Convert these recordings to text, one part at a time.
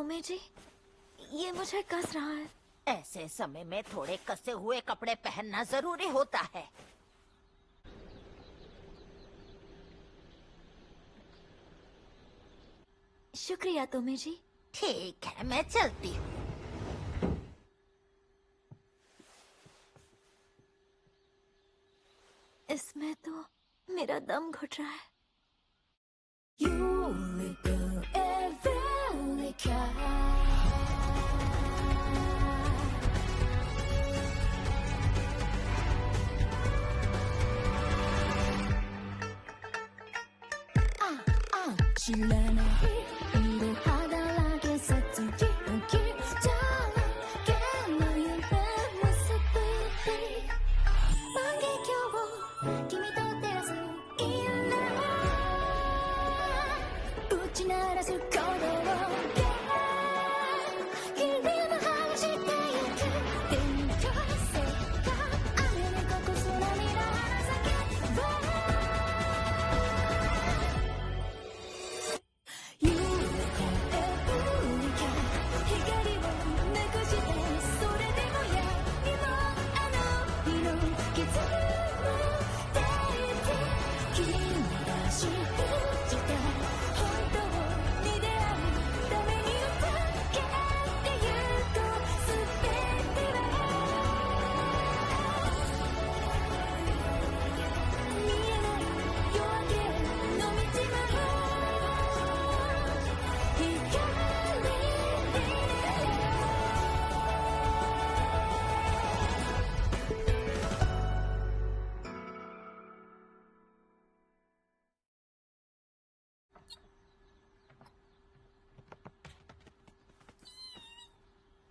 तोमे जी, ये मुझे कस रहा है। ऐसे समय में थोड़े कसे हुए कपड़े पहनना जरूरी होता है। शुक्रिया तोमे जी। ठीक है, मैं चलती हूँ। इसमें तो मेरा दम घुट रहा है।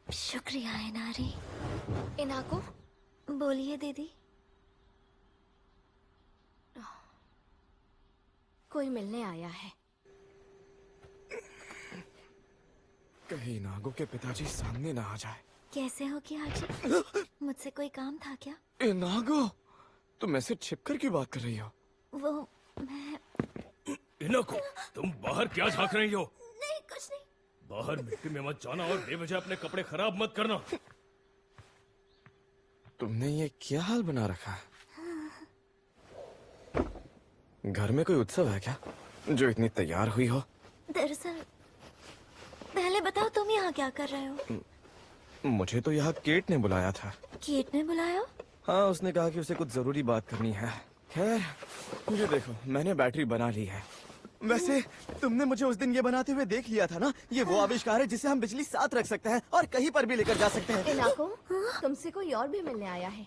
शुक्रिया एनारी। इनाको, बोलिए दीदी। कोई मिलने आया है। कहीं नागो के पिताजी सामने ना आ जाए। कैसे हो कि आजी? मुझसे कोई काम था क्या? ए नागो, तुम ऐसे छिपकर क्यों बात कर रही हो? वो मैं इनाको, तुम बाहर क्या झांक रही हो? नहीं, कुछ नहीं। बाहर मिट्टी में मत जाना और बेवजह अपने कपड़े खराब मत करना। तुमने ये क्या हाल बना रखा है? घर में कोई उत्सव है क्या, जो इतनी तैयार हुई हो? दरअसल पहले बताओ, तुम यहाँ क्या कर रहे हो? मुझे तो यहाँ केट ने बुलाया था। केट ने बुलाया? हाँ, उसने कहा कि उसे कुछ जरूरी बात करनी है। खैर, मुझे देखो, मैंने बैटरी बना ली है। वैसे तुमने मुझे उस दिन ये बनाते हुए देख लिया था ना? ये वो आविष्कार है जिसे हम बिजली साथ रख सकते हैं और कहीं पर भी लेकर जा सकते हैं। इनाको, तुमसे कोई और भी मिलने आया है।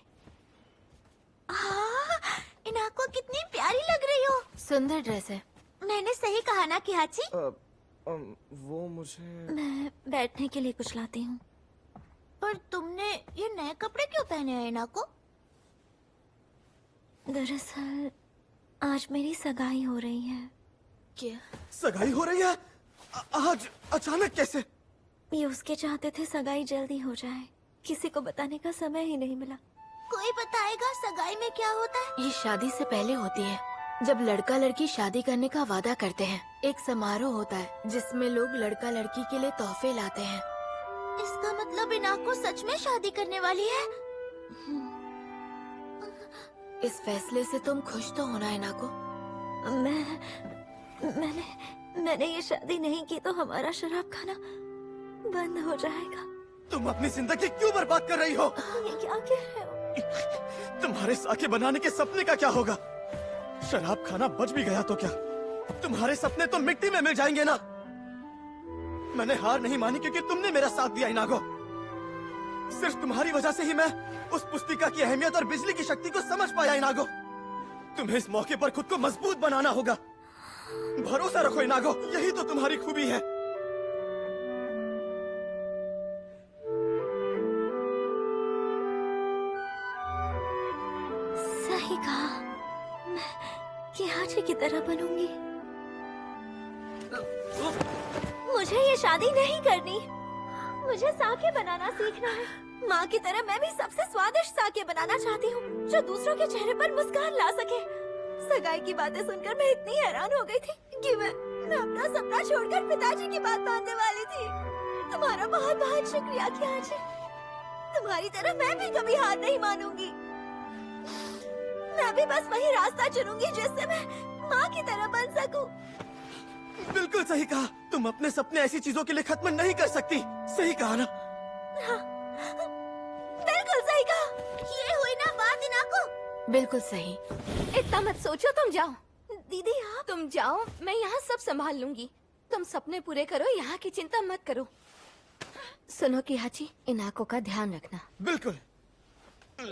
हाँ, इनाको कितनी प्यारी लग रही हो। सुंदर ड्रेस है। मैंने सही कहा ना कि हाची? वो मुझे मैं बैठने के लिए कुछ लाती हूँ। पर तुमने ये नए कपड़े क्यों पहने हैं इनाको? दरअसल आज मेरी सगाई हो रही है। क्या? सगाई हो रही है? आज अचानक कैसे? ये उसके चाहते थे सगाई जल्दी हो जाए, किसी को बताने का समय ही नहीं मिला। कोई बताएगा सगाई में क्या होता है? ये शादी से पहले होती है, जब लड़का लड़की शादी करने का वादा करते हैं। एक समारोह होता है जिसमें लोग लड़का लड़की के लिए तोहफे लाते हैं। इसका मतलब इनाको सच में शादी करने वाली है? इस फैसले से तुम खुश तो होना इनाको? मैंने ये शादी नहीं की तो हमारा शराब खाना बंद हो जाएगा। तुम अपनी जिंदगी क्यों बर्बाद कर रही हो? ये क्या कह रहे हो? तुम्हारे साके बनाने के सपने का क्या होगा? शराब खाना बच भी गया तो क्या? तुम्हारे सपने तो मिट्टी में मिल जाएंगे ना। मैंने हार नहीं मानी क्योंकि तुमने मेरा साथ दिया इनागो। सिर्फ तुम्हारी वजह से ही मैं उस पुस्तिका की अहमियत और बिजली की शक्ति को समझ पाया इनागो। तुम्हें इस मौके पर खुद को मजबूत बनाना होगा। भरोसा रखो इनागो, यही तो तुम्हारी खूबी है। सही कहा, मैं किहाची की तरह बनूंगी। मुझे ये शादी नहीं करनी। मुझे साके बनाना सीखना है। माँ की तरह मैं भी सबसे स्वादिष्ट साके बनाना चाहती हूँ, जो दूसरों के चेहरे पर मुस्कान ला सके। सगाई की बातें सुनकर मैं इतनी हैरान हो गई थी कि मैं अपना सपना छोड़कर पिताजी की बात मानने वाली थी। तुम्हारा बहुत बहुत शुक्रिया कियाची। तुम्हारी तरह मैं भी कभी हार नहीं मानूंगी। मैं भी बस वही रास्ता चुनूंगी जिससे मैं माँ की तरह बन सकूं। बिल्कुल सही कहा। तुम अपने सपने ऐसी चीजों के लिए खत्म नहीं कर सकती। सही कहा ना? हाँ, बिल्कुल सही कहा। ये हुई ना बात इनाको। बिल्कुल सही। इतना मत सोचो, तुम जाओ। दीदी आप तुम जाओ, मैं यहाँ सब संभाल लूंगी। तुम सपने पूरे करो, यहाँ की चिंता मत करो। सुनो कियाची, इनाको का ध्यान रखना। बिल्कुल।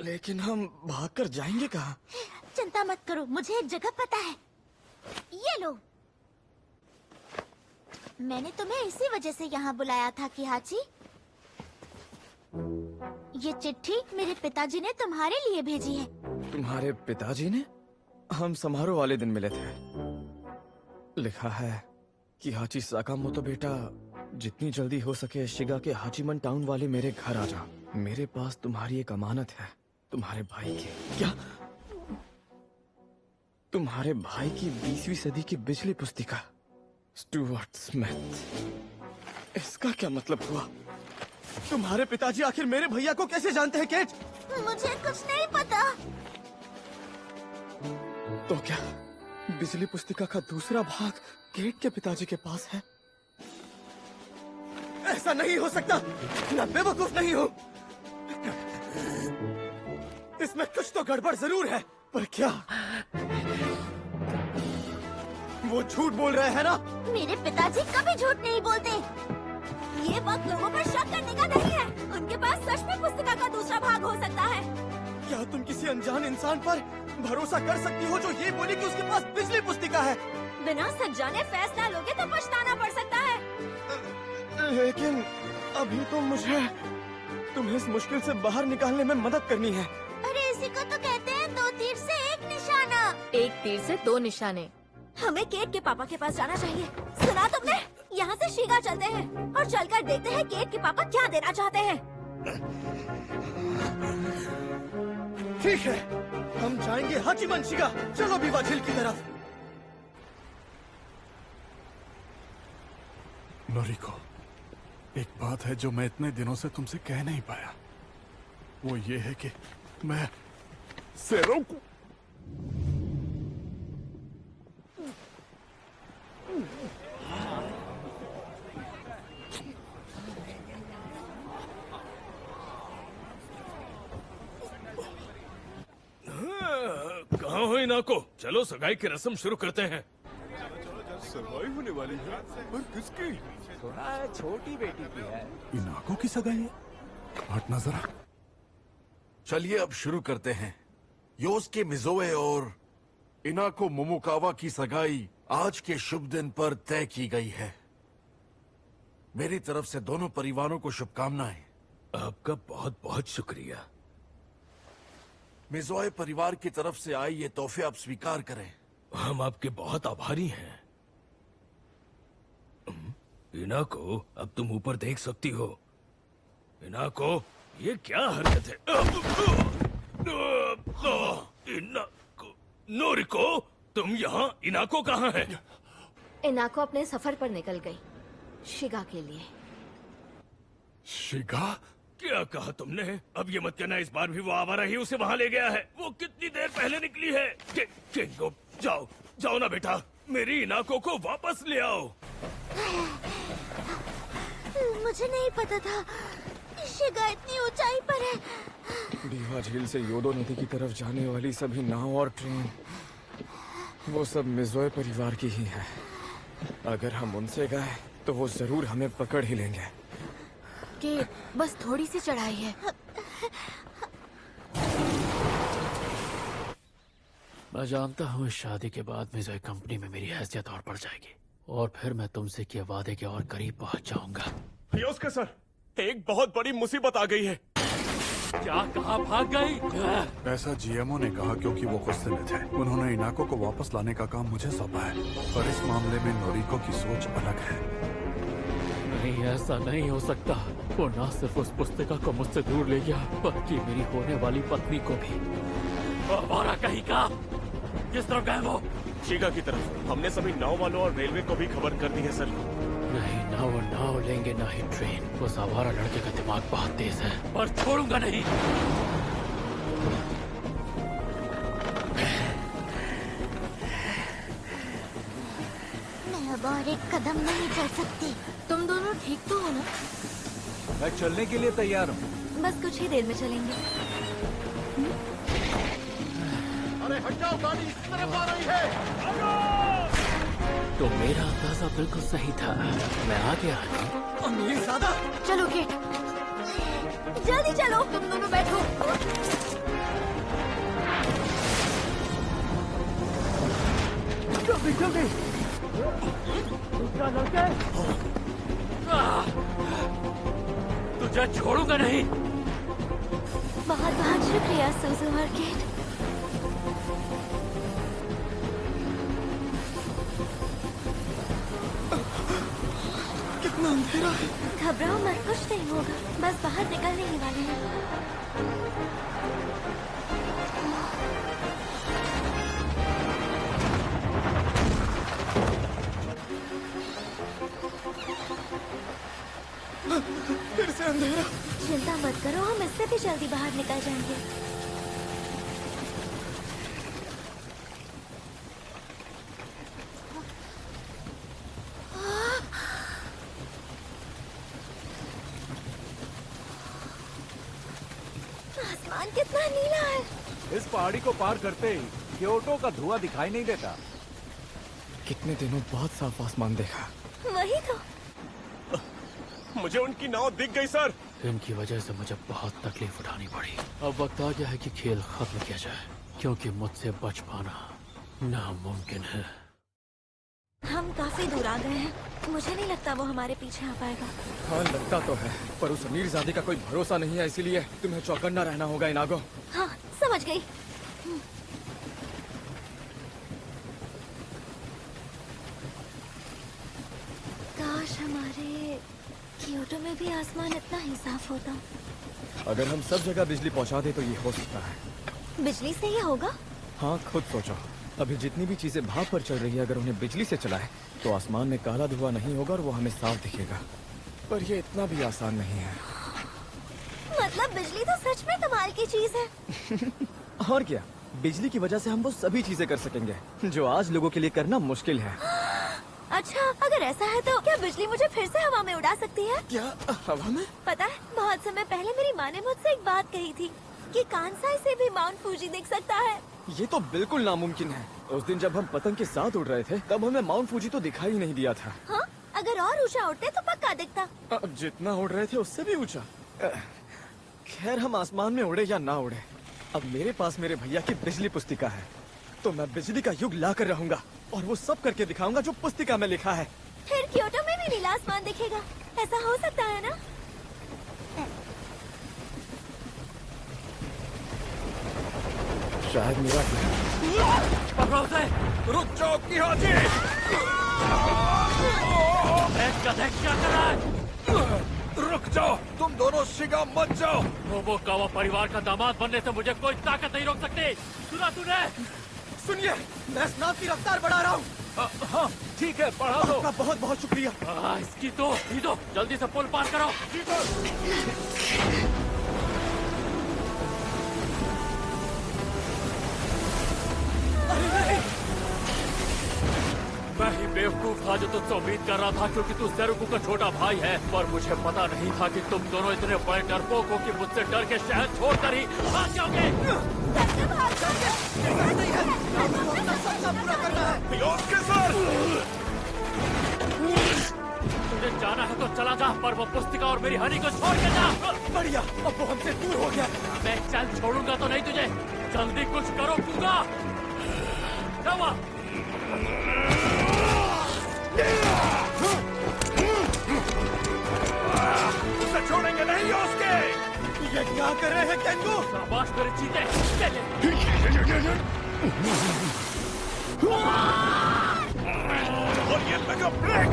लेकिन हम भागकर जाएंगे कहाँ? चिंता मत करो, मुझे एक जगह पता है। ये लो। मैंने तुम्हें इसी वजह से यहाँ बुलाया था कियाची। ये चिट्ठी मेरे पिताजी ने तुम्हारे लिए भेजी है। तुम्हारे पिताजी ने? हम समारोह वाले दिन मिले थे। लिखा है कि हाची साकामोतो बेटा, जितनी जल्दी हो सके शिगा के हाचीमन टाउन वाले मेरे घर आ जा। मेरे पास तुम्हारी एक अमानत है, तुम्हारे भाई की। क्या? तुम्हारे भाई की 20वीं सदी की बिजली पुस्तिका, स्टुअर्ट स्मिथ। इसका क्या मतलब हुआ? तुम्हारे पिताजी आखिर मेरे भैया को कैसे जानते हैं केट? मुझे कुछ नहीं पता। तो क्या बिजली पुस्तिका का दूसरा भाग केट के पिताजी के पास है? ऐसा नहीं हो सकता। मैं बेवकूफ नहीं हूँ। इसमें कुछ तो गड़बड़ जरूर है, पर क्या? वो झूठ बोल रहे हैं ना? मेरे पिताजी कभी झूठ नहीं बोलते। ये वक्त लोगों पर शक करने का नहीं है। उनके पास सच में पुस्तिका का दूसरा भाग हो सकता है। क्या तुम किसी अनजान इंसान पर भरोसा कर सकती हो जो ये बोले कि उसके पास बिजली पुस्तिका है? बिना सच जाने फैसला लोगे तो पछताना पड़ सकता है। लेकिन अभी तो मुझे तुम्हें इस मुश्किल से बाहर निकालने में मदद करनी है। अरे इसी को तो कहते हैं 2 तीर से 1 निशाना। एक तीर से 2 निशाने। हमें केट के पापा के पास जाना चाहिए। सुना तुमने? यहाँ से शिगा चलते हैं और चलकर देखते हैं केट के पापा क्या देना चाहते हैं। ठीक है, हम जाएंगे हाचीमन शिगा। चलो बीवा झील की तरफ। नोरिको, एक बात है जो मैं इतने दिनों से तुमसे कह नहीं पाया। वो ये है कि मैं सेरो को कहाँ हो इनाको? चलो सगाई की रस्म शुरू करते हैं। सगाई होने वाली है, पर किसकी? सुना है छोटी बेटी की है। इनाको की सगाई है? हटना जरा। चलिए अब शुरू करते हैं। योसुके मिज़ोए और इनाको मोमोकावा की सगाई आज के शुभ दिन पर तय की गई है। मेरी तरफ से दोनों परिवारों को शुभकामनाएं। आपका बहुत बहुत शुक्रिया। मिज़ोए परिवार की तरफ से आई ये तोहफे आप स्वीकार करें। हम आपके बहुत आभारी हैं। इनाको, अब तुम ऊपर देख सकती हो। इनाको, ये क्या हरकत है? इनाको, नोरिको, तुम यहाँ? इनाको कहाँ है? इनाको अपने सफर पर निकल गई, शिगा के लिए। शिगा? क्या कहा तुमने? अब ये मत कहना इस बार भी वो आवारा ही उसे वहाँ ले गया है। वो कितनी देर पहले निकली है। किंगो, जाओ जाओ ना बेटा, मेरी इनाको को वापस ले आओ। मुझे नहीं पता था शिगा इतनी ऊंचाई पर है। बीवा झील से योदो नदी की तरफ जाने वाली सभी नाव और ट्रेन, वो सब मिज़ोए परिवार की ही है। अगर हम उनसे गए तो वो जरूर हमें पकड़ ही लेंगे। केट, बस थोड़ी सी चढ़ाई है। मैं जानता हूँ इस शादी के बाद मिज़ोए कंपनी में मेरी हैसियत और बढ़ जाएगी और फिर मैं तुमसे किए वादे के और करीब पहुँच जाऊंगा। योसुके सर, एक बहुत बड़ी मुसीबत आ गई है। क्या कहा भाग गई? ऐसा जीएमओ ने कहा क्योंकि वो गुस्से में थे। उन्होंने इनाको को वापस लाने का काम मुझे सौंपा है, पर इस मामले में नोरिको की सोच अलग है। नहीं, ऐसा नहीं हो सकता। वो न सिर्फ उस पुस्तिका को मुझसे दूर ले गया, बल्कि मेरी होने वाली पत्नी को भी। आवारा कहीं का? किस तरफ गए वो? शिगा की तरफ। हमने सभी नाव वालों और रेलवे को भी खबर कर दी है सर। नहीं, ना वो नाव लेंगे ना ही ट्रेन। उस आवारा लड़के का दिमाग बहुत तेज है, पर छोड़ूंगा नहीं। मैं अब और एक कदम नहीं चल सकती। तुम दोनों ठीक तो हो ना? मैं चलने के लिए तैयार हूँ। बस कुछ ही देर में चलेंगे। अरे हट जाओ, गाड़ी इस तरफ आ रही है। तो मेरा अंदाजा बिल्कुल सही था, मैं आ गया। अमीर ज़्यादा। चलो किट, जल्दी चलो। तुम दोनों बैठो। जल्दी जल्दी। तुझे छोड़ूंगा नहीं। बहुत बहुत शुक्रिया सुजू और किट। कितना अंधेरा है। घबराओ मत, कुछ नहीं होगा, बस बाहर निकलने ही वाले हैं। फिर से अंधेरा। चिंता मत करो, हम इससे भी जल्दी बाहर निकल जाएंगे। आसमान कितना नीला है। इस पहाड़ी को पार करते ही क्योटो का धुआं दिखाई नहीं देता। कितने दिनों बाद साफ आसमान देखा। वही तो। मुझे उनकी नाव दिख गई सर। इनकी वजह से मुझे बहुत तकलीफ उठानी पड़ी। अब वक्त आ गया है कि खेल खत्म किया जाए, क्योंकि मुझसे बच पाना नामुमकिन है। हम काफी दूर आ गए हैं, मुझे नहीं लगता वो हमारे पीछे आ पाएगा। हाँ लगता तो है, पर उस अमीरजादे का कोई भरोसा नहीं है, इसीलिए तुम्हें चौकन्ना रहना होगा इनागो। हाँ समझ गई। काश हमारे क्योटो में भी आसमान इतना ही साफ होता। अगर हम सब जगह बिजली पहुंचा दे तो ये हो सकता है। बिजली से ये होगा? हाँ खुद सोचो, अभी जितनी भी चीजें भाप पर चल रही है, अगर उन्हें बिजली से चलाए तो आसमान में काला धुआं नहीं होगा और वो हमें साफ दिखेगा। पर ये इतना भी आसान नहीं है। मतलब बिजली तो सच में कमाल की चीज है। और क्या, बिजली की वजह से हम वो सभी चीजें कर सकेंगे जो आज लोगों के लिए करना मुश्किल है। अच्छा अगर ऐसा है तो क्या बिजली मुझे फिर से हवा में उड़ा सकती है? क्या हवा में? पता है, बहुत समय पहले मेरी माँ ने मुझसे एक बात कही थी कि कांसाई से भी माउंट फूजी दिख सकता है। ये तो बिल्कुल नामुमकिन है। उस दिन जब हम पतंग के साथ उड़ रहे थे तब हमें माउंट फूजी तो दिखाई ही नहीं दिया था। हाँ, अगर और ऊंचा उड़ते तो पक्का दिखता। जितना उड़ रहे थे उससे भी ऊंचा। खैर हम आसमान में उड़े या ना उड़े, अब मेरे पास मेरे भैया की बिजली पुस्तिका है, तो मैं बिजली का युग ला कर रहूंगा और वो सब करके दिखाऊंगा जो पुस्तिका में लिखा है। फिर क्योटो में भी नीला आसमान दिखेगा, ऐसा हो सकता है ना? शायद मेरा पकड़ो उसे। रुक जाओ की हाजी। क्या कर रहा है? रुक जाओ, तुम दोनों शिगा मत जाओ। मोमोकावा परिवार का दामाद बनने से मुझे कोई ताकत नहीं रोक सकती। सुना तूने? सुनिए, मैं इस नाव की रफ्तार बढ़ा रहा हूँ। हाँ ठीक है, बढ़ा दो। आपका बहुत बहुत शुक्रिया। इसकी तो जल्दी से पुल पार करो। मैं ही बेवकूफ था जो तुझसे उम्मीद कर रहा था, क्योंकि तू सेरुकू का छोटा भाई है, पर मुझे पता नहीं था कि तुम दोनों इतने बड़े डरपोक हो कि मुझसे डर के शहर छोड़कर ही भाग जाओगे। तुझे जाना है तो चला जा, पर वो पुस्तिका और मेरी हनी को छोड़ के जा। बढ़िया, अब वो हमसे दूर हो गया। मैं चल छोड़ूंगा तो नहीं तुझे। जल्दी कुछ करो पूगा। क्या हुआ? उसे छोड़ेंगे नहीं उसके। ये क्या कर रहे हैं केंगो? शाबाश मेरे चीते। और ये मेगा ब्रेक।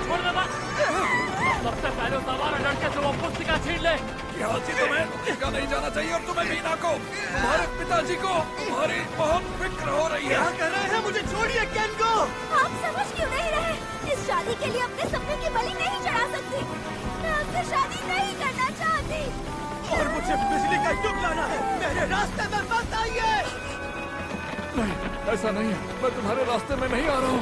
छोड़ दे बस। सबसे पहले उस हमारा लड़के से वो पुस्तिका छीन ले। तुम्हें देखा नहीं जाना चाहिए, और तुम्हें मीना को, तुम्हारे पिताजी को तुम्हारी बहुत फिक्र हो रही है। क्या कर रहे हैं? मुझे छोड़िए केंगो। आप समझ क्यों नहीं रहे? के लिए अपने सपने की बलि नहीं चढ़ा सकती। मैं आपसे शादी नहीं करना चाहती। और मुझे बिजली का युग लाना है। मेरे रास्ते में मत आइए। नहीं, ऐसा नहीं है। मैं तुम्हारे रास्ते में नहीं आ रहा हूँ।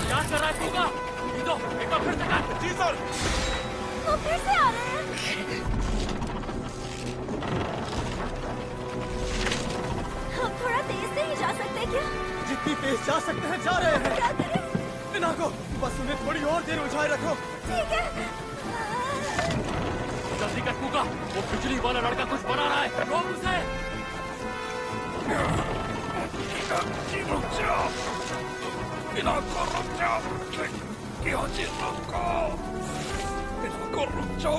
क्या कर रहा है तू? एक बार फिर से कर। जी सर। वो फिर से आ रहे हैं। हम थोड़ा तेज से ही जा सकते हैं क्या? जितनी तेज जा सकते हैं जा रहे हैं। क्या करें? इनाको, बस उन्हें थोड़ी और देर उलझाए रखो। ठीक है। जल्दी कर कूका, वो बिजली वाला लड़का कुछ बना रहा है। रोक उसे। रुक जाओ, इनाको रुक जाओ, कियोची रुको, इनाको रुक जाओ।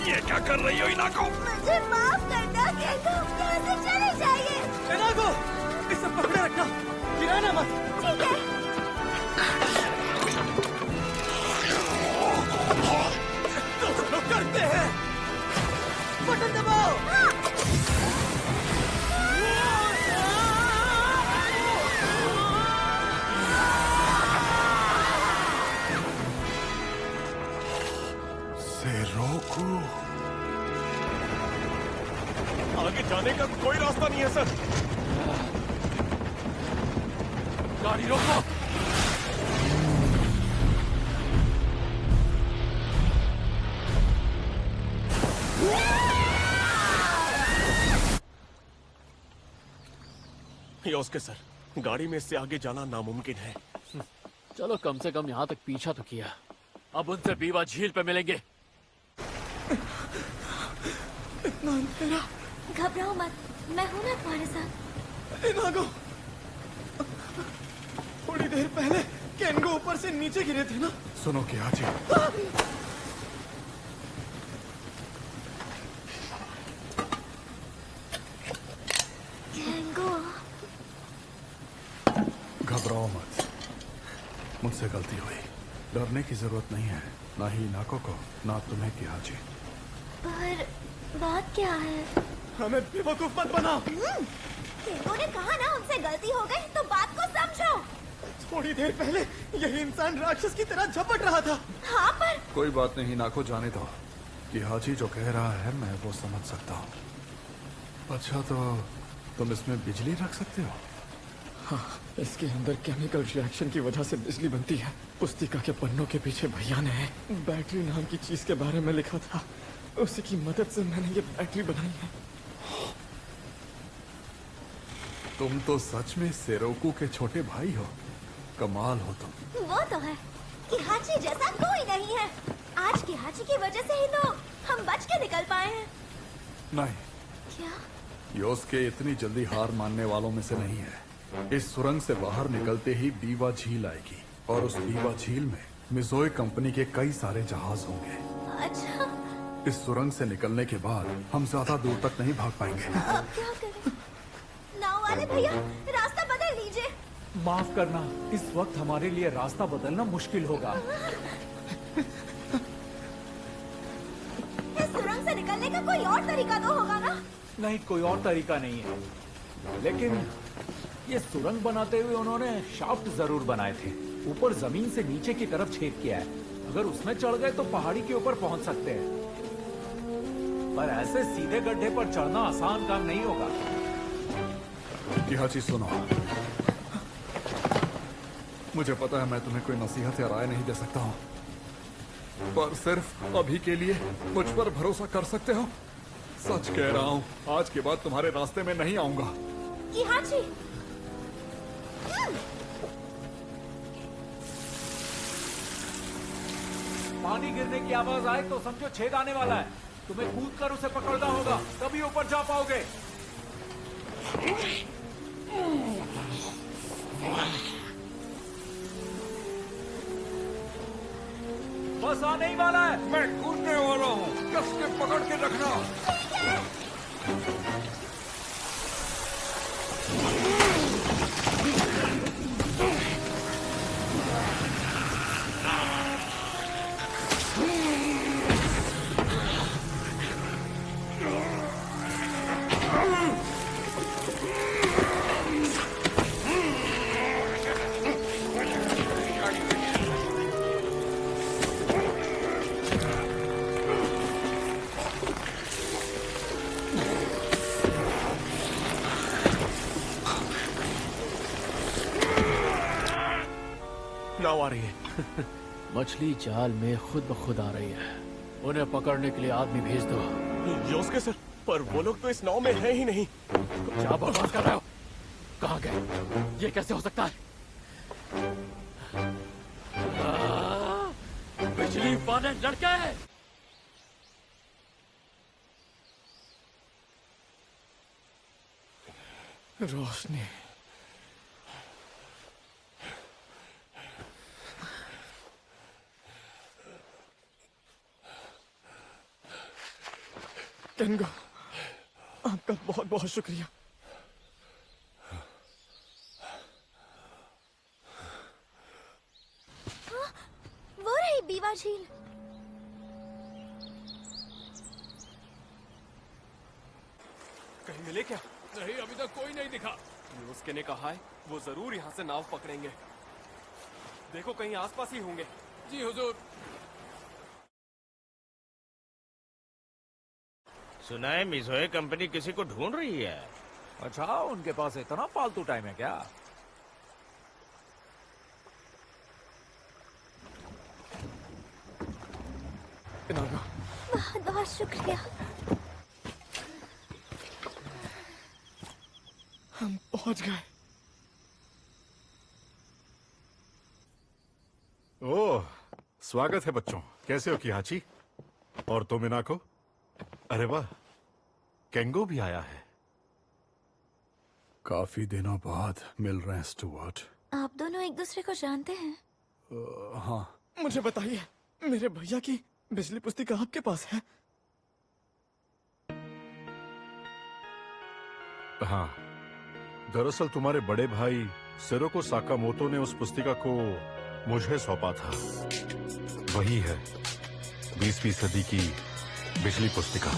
ये क्या कर रही हो इनाको? मुझे माफ करना केंगो, यहाँ से चले जाइए। इनाको, इसे पकड़े रखना, गिराना मत। ठीक है। तो चलो करते हैं। बटन दबाओ। सेरोकू, आगे जाने का कोई रास्ता नहीं है सर। गाड़ी रोको। योस्के सर, गाड़ी में इससे आगे जाना नामुमकिन है। चलो कम से कम यहाँ तक पीछा तो किया। अब उनसे बीवा झील पे मिलेंगे। इतना अंधेरा। घबराओ मत, मैं हूँ ना तुम्हारे साथ। इनाको, थोड़ी देर पहले केंगो ऊपर से नीचे गिरे थे ना? सुनो कियाची, केंगो, घबराओ मत। मुझसे गलती हुई, डरने की जरूरत नहीं है। ना ही इनाको को, ना तुम्हें कियाची। पर बात क्या है? हमें बेवकूफ मत बनाओ। केंगो ने कहा ना उनसे गलती हो गई, तो बात को समझो। थोड़ी देर पहले यही इंसान राक्षस की तरह झपट रहा था। हाँ पर कोई बात नहीं, नाको जाने दो। कियाची जो कह रहा है मैं वो समझ सकता हूँ। अच्छा तो तुम इसमें बिजली रख सकते हो? हाँ, इसके अंदर केमिकल रिएक्शन की वजह से बिजली बनती है। पुस्तिका के पन्नों के पीछे भैया ने बैटरी नाम की चीज के बारे में लिखा था। उसी की मदद से मैंने ये बैटरी बनाई है। तुम तो सच में सेरोकू के छोटे भाई हो। कमाल हो तुम। वो तो है कि हाची जैसा कोई नहीं है। आज की हाची की वजह से ही तो हम बच के निकल पाए हैं। नहीं, क्या? योस्के इतनी जल्दी हार मानने वालों में से नहीं है। इस सुरंग से बाहर निकलते ही बीवा झील आएगी और उस बीवा झील में मिजोए कंपनी के कई सारे जहाज होंगे। अच्छा, इस सुरंग से निकलने के बाद हम ज्यादा दूर तक नहीं भाग पाएंगे। अब क्या करें? नाव वाले भैया, रास्ता बदल लीजिए। माफ करना, इस वक्त हमारे लिए रास्ता बदलना मुश्किल होगा। इस सुरंग से निकलने का कोई और तरीका तो होगा ना? नहीं, कोई और तरीका नहीं है। लेकिन ये सुरंग बनाते हुए उन्होंने शाफ्ट जरूर बनाए थे। ऊपर जमीन से नीचे की तरफ छेद किया है। अगर उसमें चढ़ गए तो पहाड़ी के ऊपर पहुंच सकते हैं। पर ऐसे सीधे गड्ढे पर चढ़ना आसान काम नहीं होगा। कियाची सुनो, मुझे पता है मैं तुम्हें कोई नसीहत या राय नहीं दे सकता हूँ, पर सिर्फ अभी के लिए मुझ पर भरोसा कर सकते हो। सच कह रहा हूँ, आज के बाद तुम्हारे रास्ते में नहीं आऊंगा। कि हाची, पानी गिरने की आवाज आए तो समझो छेद आने वाला है। तुम्हें कूद कर उसे पकड़ना होगा, तभी ऊपर जा पाओगे। बस आने ही वाला है। मैं कूदने वाला हूँ, कस के पकड़ के रखना। नाव आ रही है। मछली जाल में खुद ब खुद आ रही है। उन्हें पकड़ने के लिए आदमी भेज दो। योस्के सर, पर वो लोग तो इस नाव में है ही नहीं। क्या बकवास कर रहे हो? कहाँ गए? ये कैसे हो सकता है? बिजली वाले लड़के! रोशनी, केंगो, आपका बहुत बहुत शुक्रिया। वो रही बीवा झील। कहीं मिले क्या? नहीं, अभी तक कोई नहीं दिखा। योस्के ने कहा है वो जरूर यहाँ से नाव पकड़ेंगे। देखो कहीं आसपास ही होंगे। जी हुजूर। सुना है मिज़ोए कंपनी किसी को ढूंढ रही है। अच्छा, उनके पास इतना फालतू टाइम है क्या? बहुत बहुत शुक्रिया। हम पहुंच गए। ओह, स्वागत है बच्चों। कैसे हो किहाची? और तुम इनाको? अरे वाह, केंगो भी आया है। काफी दिनों बाद मिल रहे हैं स्टुअर्ट। आप दोनों एक दूसरे को जानते हैं? हाँ। मुझे बताइए, मेरे भैया की बिजली पुस्तिका आपके पास है? हाँ, दरअसल तुम्हारे बड़े भाई सिरोको साकामोतो ने उस पुस्तिका को मुझे सौंपा था। वही है 20वीं सदी की बिजली पुस्तिका।